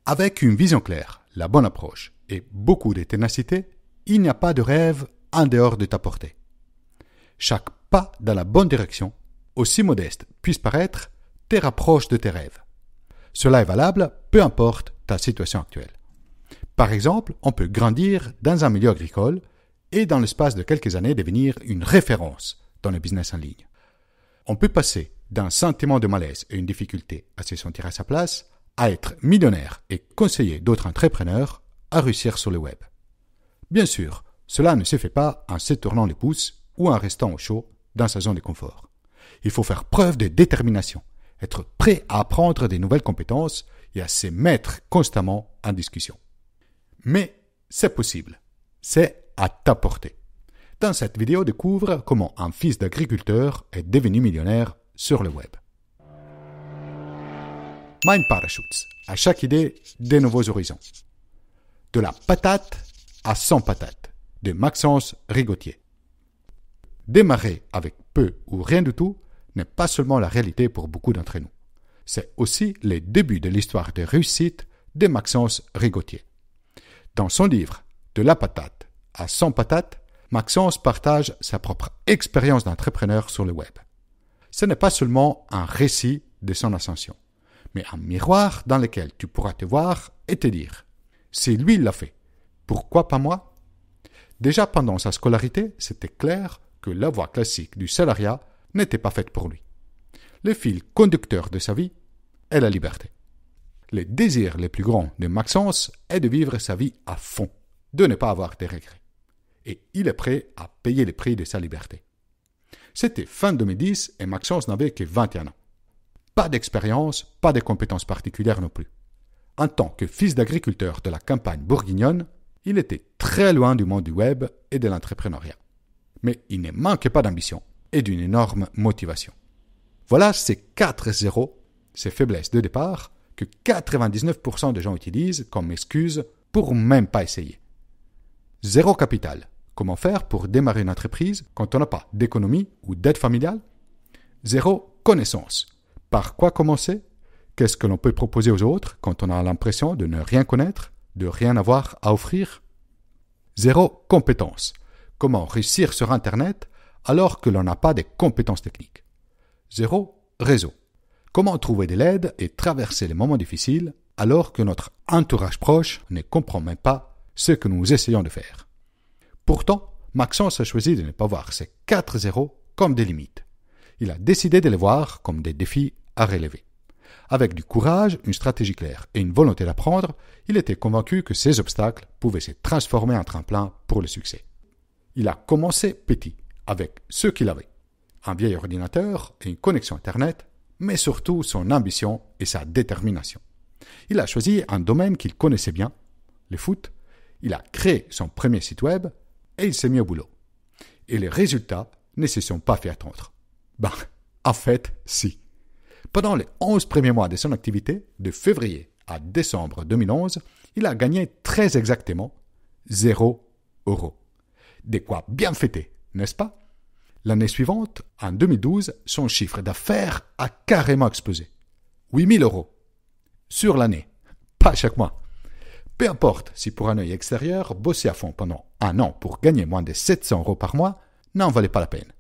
Avec une vision claire, la bonne approche et beaucoup de ténacité, il n'y a pas de rêve en dehors de ta portée. Chaque pas dans la bonne direction, aussi modeste puisse paraître, te rapproche de tes rêves. Cela est valable peu importe ta situation actuelle. Par exemple, on peut grandir dans un milieu agricole et dans l'espace de quelques années devenir une référence dans le business en ligne. On peut passer d'un sentiment de malaise et une difficulté à se sentir à sa place à être millionnaire et conseiller d'autres entrepreneurs à réussir sur le web. Bien sûr, cela ne se fait pas en se tournant les pouces ou en restant au chaud dans sa zone de confort. Il faut faire preuve de détermination, être prêt à apprendre des nouvelles compétences et à se mettre constamment en discussion. Mais c'est possible. C'est à ta portée. Dans cette vidéo, découvre comment un fils d'agriculteur est devenu millionnaire sur le web. Mind Parachutes. À chaque idée, des nouveaux horizons. De la patate à 100 patates. De Maxence Rigotier. Démarrer avec peu ou rien du tout n'est pas seulement la réalité pour beaucoup d'entre nous. C'est aussi les débuts de l'histoire de réussite de Maxence Rigotier. Dans son livre « De la patate à 100 patates », Maxence partage sa propre expérience d'entrepreneur sur le web. Ce n'est pas seulement un récit de son ascension, mais un miroir dans lequel tu pourras te voir et te dire « Si lui l'a fait, pourquoi pas moi ?» Déjà pendant sa scolarité, c'était clair que la voie classique du salariat n'était pas faite pour lui. Le fil conducteur de sa vie est la liberté. Le désir le plus grand de Maxence est de vivre sa vie à fond, de ne pas avoir de regrets. Et il est prêt à payer le prix de sa liberté. C'était fin 2010 et Maxence n'avait que 21 ans. Pas d'expérience, pas de compétences particulières non plus. En tant que fils d'agriculteur de la campagne bourguignonne, il était très loin du monde du web et de l'entrepreneuriat. Mais il ne manquait pas d'ambition et d'une énorme motivation. Voilà ces 4 zéros, ces faiblesses de départ, que 99% des gens utilisent comme excuse pour même pas essayer. Zéro capital. Comment faire pour démarrer une entreprise quand on n'a pas d'économie ou d'aide familiale? Zéro connaissance. Par quoi commencer? Qu'est-ce que l'on peut proposer aux autres quand on a l'impression de ne rien connaître, de rien avoir à offrir? Zéro compétence. Comment réussir sur Internet alors que l'on n'a pas de compétences techniques? Zéro réseau. Comment trouver de l'aide et traverser les moments difficiles alors que notre entourage proche ne comprend même pas ce que nous essayons de faire? Pourtant, Maxence a choisi de ne pas voir ces 4 zéros comme des limites. Il a décidé de les voir comme des défis à relever. Avec du courage, une stratégie claire et une volonté d'apprendre, il était convaincu que ces obstacles pouvaient se transformer en tremplin pour le succès. Il a commencé petit, avec ce qu'il avait. Un vieil ordinateur et une connexion Internet, mais surtout son ambition et sa détermination. Il a choisi un domaine qu'il connaissait bien, le foot. Il a créé son premier site web et il s'est mis au boulot. Et les résultats ne se sont pas fait attendre. En fait, si. Pendant les 11 premiers mois de son activité, de février à décembre 2011, il a gagné très exactement 0 €. De quoi bien fêter, n'est-ce pas? L'année suivante, en 2012, son chiffre d'affaires a carrément explosé. 8 000 €. Sur l'année, pas chaque mois. Peu importe si pour un œil extérieur, bosser à fond pendant un an pour gagner moins de 700 € par mois n'en valait pas la peine.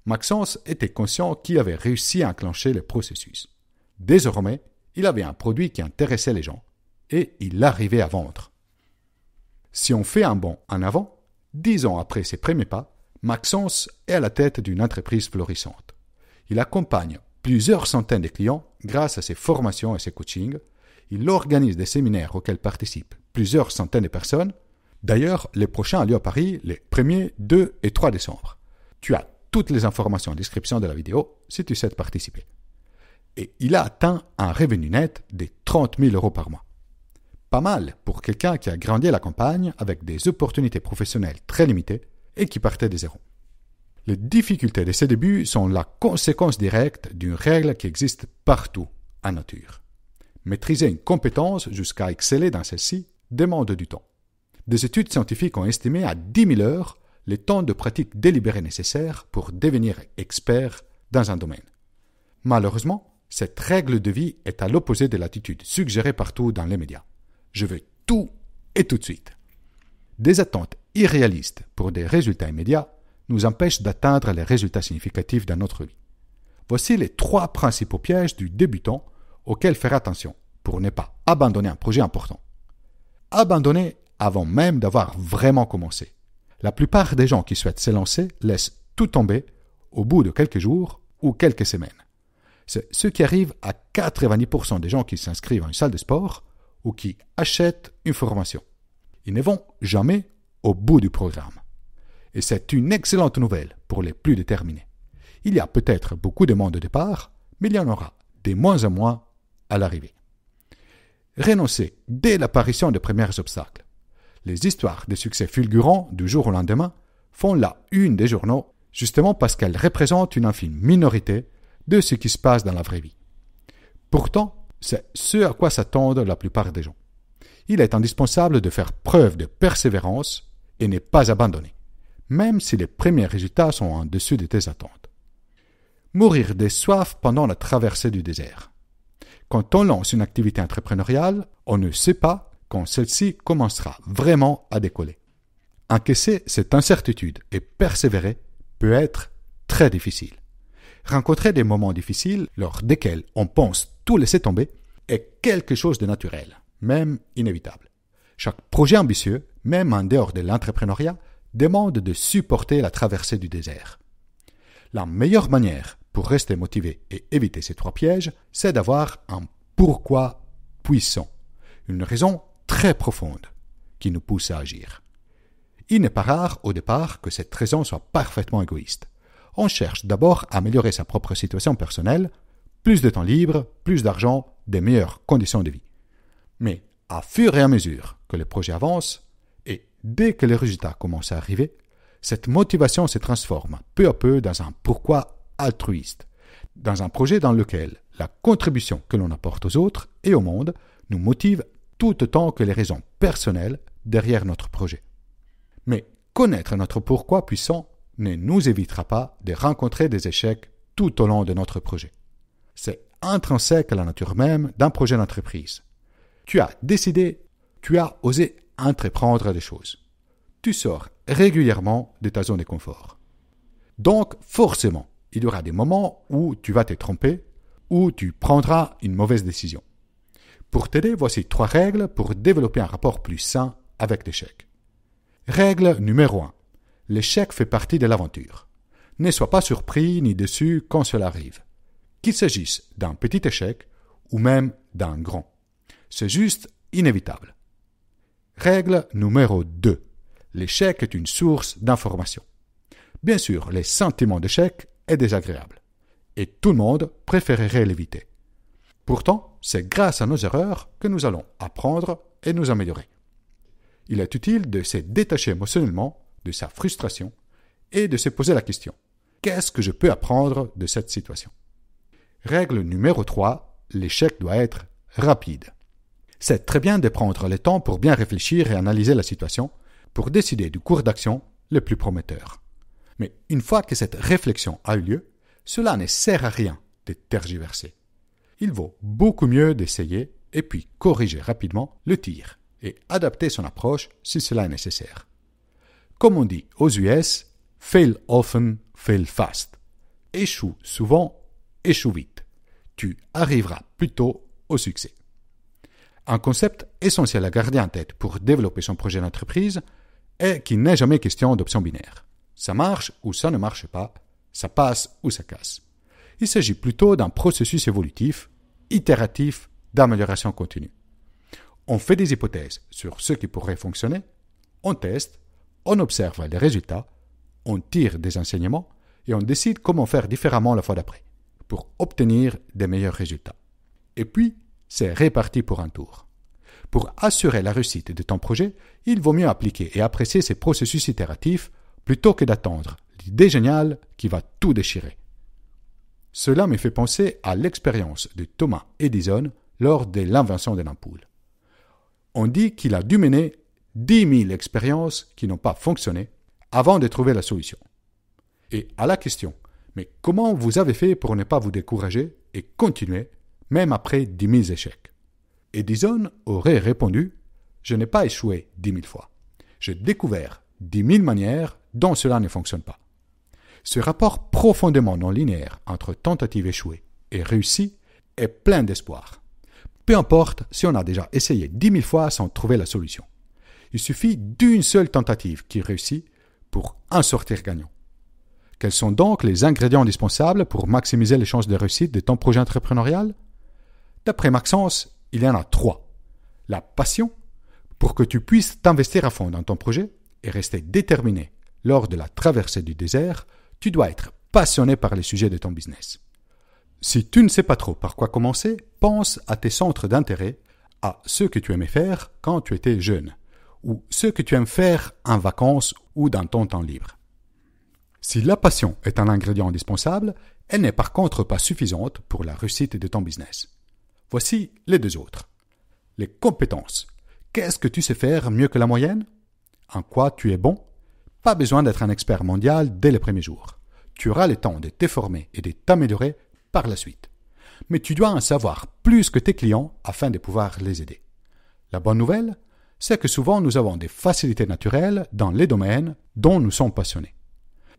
Maxence était conscient qu'il avait réussi à enclencher le processus. Désormais, il avait un produit qui intéressait les gens et il arrivait à vendre. Si on fait un bond en avant, 10 ans après ses premiers pas, Maxence est à la tête d'une entreprise florissante. Il accompagne plusieurs centaines de clients grâce à ses formations et ses coachings. Il organise des séminaires auxquels participent plusieurs centaines de personnes. D'ailleurs, les prochains ont lieu à Paris les 1er, 2 et 3 décembre. Tu as toutes les informations en description de la vidéo si tu souhaites participer. Et il a atteint un revenu net de 30 000 € par mois. Pas mal pour quelqu'un qui a grandi à la campagne avec des opportunités professionnelles très limitées et qui partait de zéro. Les difficultés de ses débuts sont la conséquence directe d'une règle qui existe partout en nature. Maîtriser une compétence jusqu'à exceller dans celle-ci demande du temps. Des études scientifiques ont estimé à 10 000 heures le temps de pratique délibérée nécessaire pour devenir expert dans un domaine. Malheureusement, cette règle de vie est à l'opposé de l'attitude suggérée partout dans les médias. Je veux tout et tout de suite. Des attentes irréalistes pour des résultats immédiats nous empêchent d'atteindre les résultats significatifs dans notre vie. Voici les 3 principaux pièges du débutant auxquels faire attention pour ne pas abandonner un projet important. Abandonner avant même d'avoir vraiment commencé. La plupart des gens qui souhaitent se lancer laissent tout tomber au bout de quelques jours ou quelques semaines. C'est ce qui arrive à 90% des gens qui s'inscrivent à une salle de sport ou qui achètent une formation. Ils ne vont jamais au bout du programme. Et c'est une excellente nouvelle pour les plus déterminés. Il y a peut-être beaucoup de monde au départ, mais il y en aura de moins en moins à l'arrivée. Renoncer dès l'apparition des premiers obstacles. Les histoires de succès fulgurants du jour au lendemain font la une des journaux justement parce qu'elles représentent une infime minorité de ce qui se passe dans la vraie vie. Pourtant, c'est ce à quoi s'attendent la plupart des gens. Il est indispensable de faire preuve de persévérance et ne pas abandonner, même si les premiers résultats sont en dessus de tes attentes. Mourir de soif pendant la traversée du désert. Quand on lance une activité entrepreneuriale, on ne sait pas quand celle-ci commencera vraiment à décoller. Encaisser cette incertitude et persévérer peut être très difficile. Rencontrer des moments difficiles lors desquels on pense tout laisser tomber est quelque chose de naturel, même inévitable. Chaque projet ambitieux, même en dehors de l'entrepreneuriat, demande de supporter la traversée du désert. La meilleure manière pour rester motivé et éviter ces 3 pièges, c'est d'avoir un pourquoi puissant, une raison très profonde qui nous pousse à agir. Il n'est pas rare au départ que cette raison soit parfaitement égoïste. On cherche d'abord à améliorer sa propre situation personnelle, plus de temps libre, plus d'argent, des meilleures conditions de vie. Mais à fur et à mesure que le projet avance, et dès que les résultats commencent à arriver, cette motivation se transforme peu à peu dans un pourquoi altruiste, dans un projet dans lequel la contribution que l'on apporte aux autres et au monde nous motive tout autant que les raisons personnelles derrière notre projet. Mais connaître notre pourquoi puissant ne nous évitera pas de rencontrer des échecs tout au long de notre projet. C'est intrinsèque à la nature même d'un projet d'entreprise. Tu as décidé, tu as osé entreprendre des choses. Tu sors régulièrement de ta zone de confort. Donc, forcément, il y aura des moments où tu vas te tromper, où tu prendras une mauvaise décision. Pour t'aider, voici 3 règles pour développer un rapport plus sain avec l'échec. Règle numéro 1. L'échec fait partie de l'aventure. Ne sois pas surpris ni déçu quand cela arrive. Qu'il s'agisse d'un petit échec ou même d'un grand. C'est juste inévitable. Règle numéro 2. L'échec est une source d'information. Bien sûr, les sentiments d'échec est désagréable. Et tout le monde préférerait l'éviter. Pourtant, c'est grâce à nos erreurs que nous allons apprendre et nous améliorer. Il est utile de se détacher émotionnellement de sa frustration et de se poser la question « Qu'est-ce que je peux apprendre de cette situation ?» Règle numéro 3. L'échec doit être rapide. C'est très bien de prendre le temps pour bien réfléchir et analyser la situation pour décider du cours d'action le plus prometteur. Mais une fois que cette réflexion a eu lieu, cela ne sert à rien de tergiverser. Il vaut beaucoup mieux d'essayer et puis corriger rapidement le tir et adapter son approche si cela est nécessaire. Comme on dit aux US, fail often, fail fast. Échoue souvent, échoue vite. Tu arriveras plutôt au succès. Un concept essentiel à garder en tête pour développer son projet d'entreprise est qu'il n'est jamais question d'option binaire. Ça marche ou ça ne marche pas, ça passe ou ça casse. Il s'agit plutôt d'un processus évolutif, itératif, d'amélioration continue. On fait des hypothèses sur ce qui pourrait fonctionner, on teste, on observe les résultats, on tire des enseignements et on décide comment faire différemment la fois d'après pour obtenir des meilleurs résultats. Et puis, c'est réparti pour un tour. Pour assurer la réussite de ton projet, il vaut mieux appliquer et apprécier ces processus itératifs plutôt que d'attendre l'idée géniale qui va tout déchirer. Cela me fait penser à l'expérience de Thomas Edison lors de l'invention de l'ampoule. On dit qu'il a dû mener 10 000 expériences qui n'ont pas fonctionné avant de trouver la solution. Et à la question « Mais comment vous avez fait pour ne pas vous décourager et continuer, même après 10 000 échecs ?» Edison aurait répondu je n'ai pas échoué 10 000 fois. J'ai découvert 10 000 manières dont cela ne fonctionne pas. Ce rapport profondément non linéaire entre tentative échouée et réussie est plein d'espoir. Peu importe si on a déjà essayé 10 000 fois sans trouver la solution. Il suffit d'une seule tentative qui réussit pour en sortir gagnant. Quels sont donc les ingrédients indispensables pour maximiser les chances de réussite de ton projet entrepreneurial? D'après Maxence, il y en a 3. La passion, pour que tu puisses t'investir à fond dans ton projet et rester déterminé lors de la traversée du désert, tu dois être passionné par les sujets de ton business. Si tu ne sais pas trop par quoi commencer, pense à tes centres d'intérêt, à ceux que tu aimais faire quand tu étais jeune, ou ceux que tu aimes faire en vacances ou dans ton temps libre. Si la passion est un ingrédient indispensable, elle n'est par contre pas suffisante pour la réussite de ton business. Voici les 2 autres. Les compétences. Qu'est-ce que tu sais faire mieux que la moyenne? En quoi tu es bon? Pas besoin d'être un expert mondial dès les premiers jours. Tu auras le temps de te former et de t'améliorer par la suite. Mais tu dois en savoir plus que tes clients afin de pouvoir les aider. La bonne nouvelle, c'est que souvent nous avons des facilités naturelles dans les domaines dont nous sommes passionnés.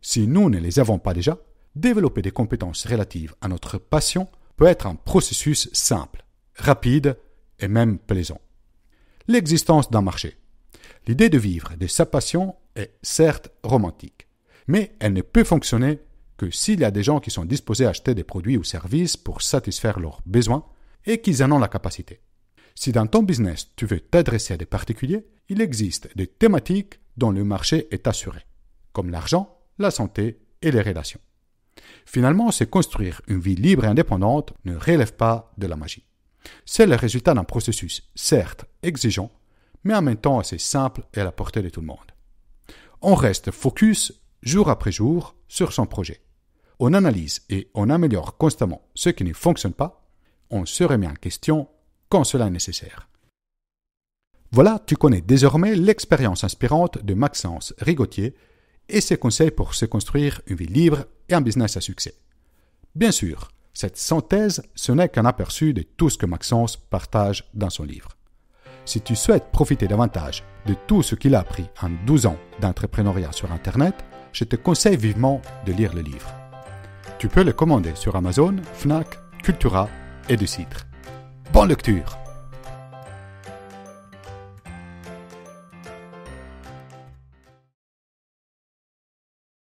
Si nous ne les avons pas déjà, développer des compétences relatives à notre passion peut être un processus simple, rapide et même plaisant. L'existence d'un marché. L'idée de vivre de sa passion est certes romantique, mais elle ne peut fonctionner que s'il y a des gens qui sont disposés à acheter des produits ou services pour satisfaire leurs besoins et qu'ils en ont la capacité. Si dans ton business tu veux t'adresser à des particuliers, il existe des thématiques dont le marché est assuré, comme l'argent, la santé et les relations. Finalement, se construire une vie libre et indépendante ne relève pas de la magie. C'est le résultat d'un processus, certes exigeant, mais en même temps assez simple et à la portée de tout le monde. On reste focus jour après jour sur son projet. On analyse et on améliore constamment ce qui ne fonctionne pas. On se remet en question quand cela est nécessaire. Voilà, tu connais désormais l'expérience inspirante de Maxence Rigotier et ses conseils pour se construire une vie libre et un business à succès. Bien sûr, cette synthèse, ce n'est qu'un aperçu de tout ce que Maxence partage dans son livre. Si tu souhaites profiter davantage de tout ce qu'il a appris en 12 ans d'entrepreneuriat sur Internet, je te conseille vivement de lire le livre. Tu peux le commander sur Amazon, Fnac, Cultura et Decitre. Bonne lecture!